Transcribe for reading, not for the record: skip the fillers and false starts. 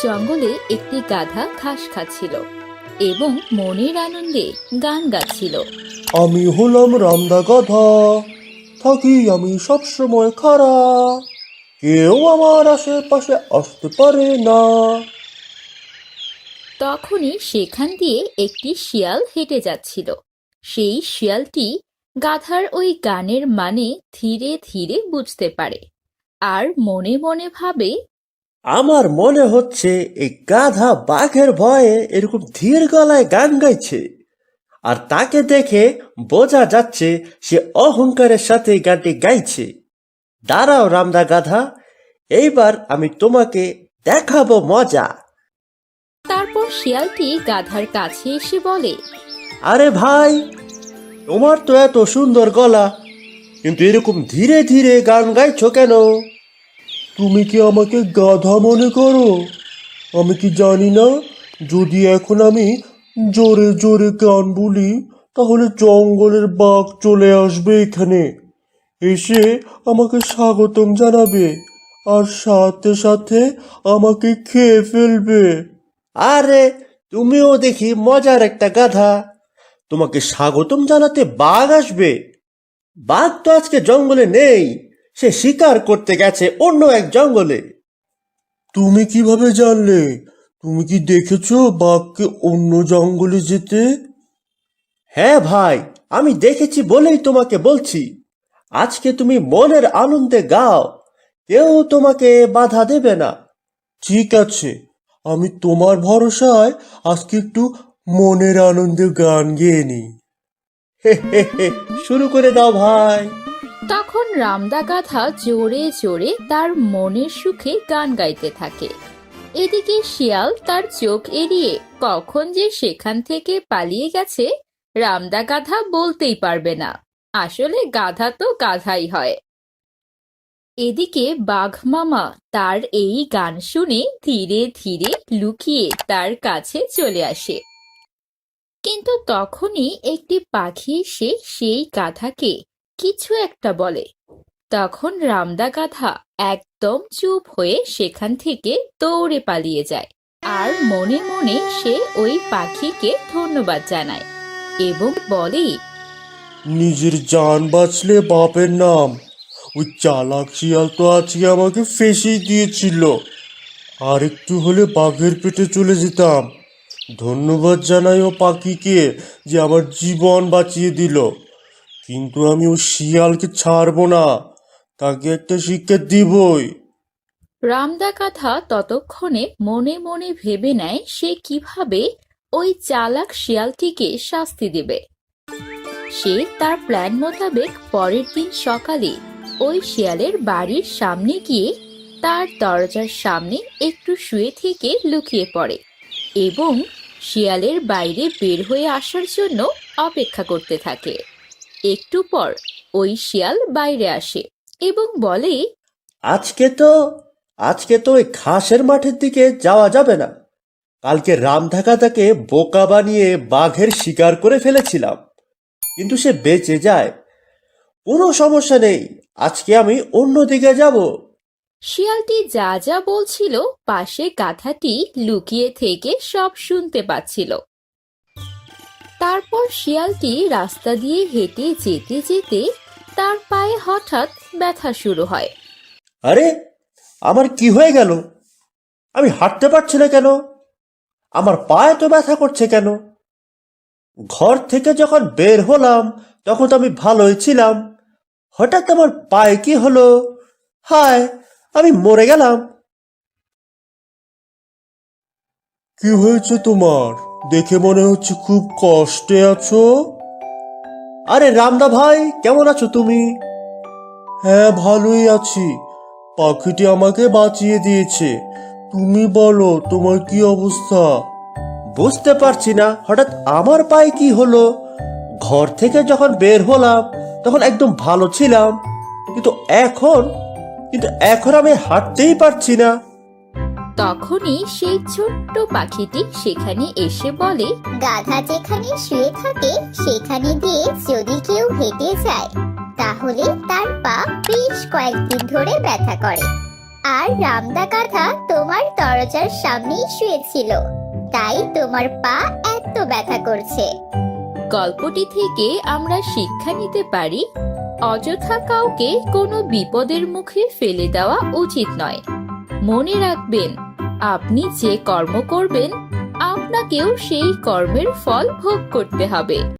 জঙ্গলে একটি গাধা ঘাস খাচ্ছিল এবং মনের আনন্দে গান গাচ্ছিল। আমি হলাম রামদা গাধা, থাকি আমি সবসময় খাড়া, কেউ আমার আশেপাশে আসতে পারে না। তখনই সেখান দিয়ে একটি শিয়াল হেঁটে যাচ্ছিল। সেই শিয়ালটি গাধার ওই গানের মানে ধীরে ধীরে বুঝতে পারে আর মনে মনে ভাবে, আমার মনে হচ্ছে এই গাধা বাঘের ভয়ে এরকম ধীর গলায় গান গাইছে, আর তাকে দেখে বোঝা যাচ্ছে সে অহংকারের সাথে গানটি গাইছে। দাঁড়াও রামদা গাধা, এইবার আমি তোমাকে দেখাবো মজা। তারপর শিয়ালটি গাধার কাছে এসে বলে, আরে ভাই, তোমার তো এত সুন্দর গলা, কিন্তু এরকম ধীরে ধীরে গান গাইছো কেন? তুমি কি আমাকে গাধা মনে করো? আমি কি জানি না, যদি এখন আমি জোরে জোরে গান বলি তাহলে জঙ্গলের বাঘ চলে আসবে এখানে, এসে আমাকে স্বাগতম জানাবে আর সাথে সাথে আমাকে খেয়ে ফেলবে। আরে তুমিও দেখি মজার একটা গাধা, তোমাকে স্বাগতম জানাতে বাঘ আসবে? বাঘ তো আজকে জঙ্গলে নেই, সে শিকার করতে গেছে অন্য এক জঙ্গলে। তুমি কিভাবে জানলে? তুমি কি দেখেছো বাঘকে অন্য জঙ্গলে যেতে? হ্যাঁ ভাই, আমি দেখেছি বলেই তোমাকে বলছি। আজকে তুমি মনের আনন্দে গাও, কেউ তোমাকে বাধা দেবে না। ঠিক আছে, আমি তোমার ভরসায় আজকে একটু মনের আনন্দে গান গেয়ে নিই। হে হে হে, শুরু করে দাও ভাই। তখন রামদা গাধা জোরে জোরে তার মনের সুখে গান গাইতে থাকে। এদিকে শিয়াল তার চোখ এড়িয়ে কখন যে সেখান থেকে পালিয়ে গেছে রামদা গাধা বলতেই পারবে না। আসলে গাধা তো গাধাই হয়। এদিকে বাঘ মামা তার এই গান শুনে ধীরে ধীরে লুকিয়ে তার কাছে চলে আসে। কিন্তু তখনই একটি পাখি এসে সেই গাধাকে কিছু একটা বলে। তখন রামদা গাধা একদম চুপ হয়ে সেখান থেকে দৌড়ে পালিয়ে যায় আর মনে মনে সে ওই পাখিকে ধন্যবাদ জানায় এবং বলে, নিজের জান বাঁচলে বাপের নাম। ওই চালাক শিয়াল তো আজকে আমাকে ফেঁসেই দিয়েছিল, আর একটু হলে বাঘের পেটে চলে যেতাম। ধন্যবাদ জানাই ও পাখিকে যে আমার জীবন বাঁচিয়ে দিল, কিন্তু আমি ওই শিয়ালকে ছাড়বো না, তাকে একটা শিক্ষা দিবই। রামদা গাধা ততক্ষণে মনে মনে ভেবে নেয় সে কিভাবে ওই চালাক শিয়ালটিকে শাস্তি দেবে। সে তার প্ল্যান মোতাবেক পরের দিন সকালে ওই শিয়ালের বাড়ির সামনে গিয়ে তার দরজার সামনে একটু শুয়ে থেকে লুকিয়ে পড়ে এবং শিয়ালের বাইরে বের হয়ে আসার জন্য অপেক্ষা করতে থাকে। একটু পর ওই শিয়াল বাইরে আসে এবং বলে, আজকে তো আজকে তো ওই ঘাসের মাঠের দিকে যাওয়া যাবে না। কালকে রামধাকাতাকে বোকা বানিয়ে বাঘের শিকার করে ফেলেছিলাম, কিন্তু সে বেঁচে যায়। কোনো সমস্যা নেই, আজকে আমি অন্য দিকে যাব। শিয়ালটি যা যা বলছিল পাশে গাধাটি লুকিয়ে থেকে সব শুনতে পাচ্ছিল। তারপর শিয়ালটি রাস্তা দিয়ে হেঁটে যেতে যেতে তার পায়ে হঠাৎ ব্যথা শুরু হয়। আরে, আমার কি হয়ে গেল? আমি হাঁটতে পারছি না কেন? আমার পায়ে তো ব্যথা করছে কেন? ঘর থেকে যখন বের হলাম তখন তো আমি ভালোই ছিলাম, হঠাৎ আমার পায়ে কি হলো? হায়, আমি মরে গেলাম। কি হয়েছে তোমার? দেখে মনে হচ্ছে খুব কষ্টে আছো। আরে রামদা ভাই, কেমন আছো তুমি? হ্যাঁ, ভালোই আছি। পাখিটি আমাকে বাঁচিয়ে দিয়েছে। তুমি বলো, তোমার কি অবস্থা? বুঝতে পারছি না হঠাৎ আমার পায়ে কি হলো। ঘর থেকে যখন বের হলাম তখন একদম ভালো ছিলাম, কিন্তু এখন কিন্তু এখন আমি হাঁটতেই পারছি না। তখনই সেই ছোট্ট পাখিটি সেখানে এসে বলে, গাধা যেখানে শুয়ে থাকে সেখানে দিয়ে যদি কেউ হেঁটে যায় তাহলে তার পা বেশ কয়েকদিন ধরে ব্যথা করে। আর রামদা গাধা তোমার দরজার সামনেই শুয়েছিল, তাই তোমার পা এত ব্যথা করছে। গল্পটি থেকে আমরা শিক্ষা নিতে পারি, অযথা কাউকে কোনো বিপদের মুখে ফেলে দেওয়া উচিত নয়। মনে রাখবেন, আপনি যে কর্ম করবেন আপনাকেও সেই কর্মের ফল ভোগ করতে হবে।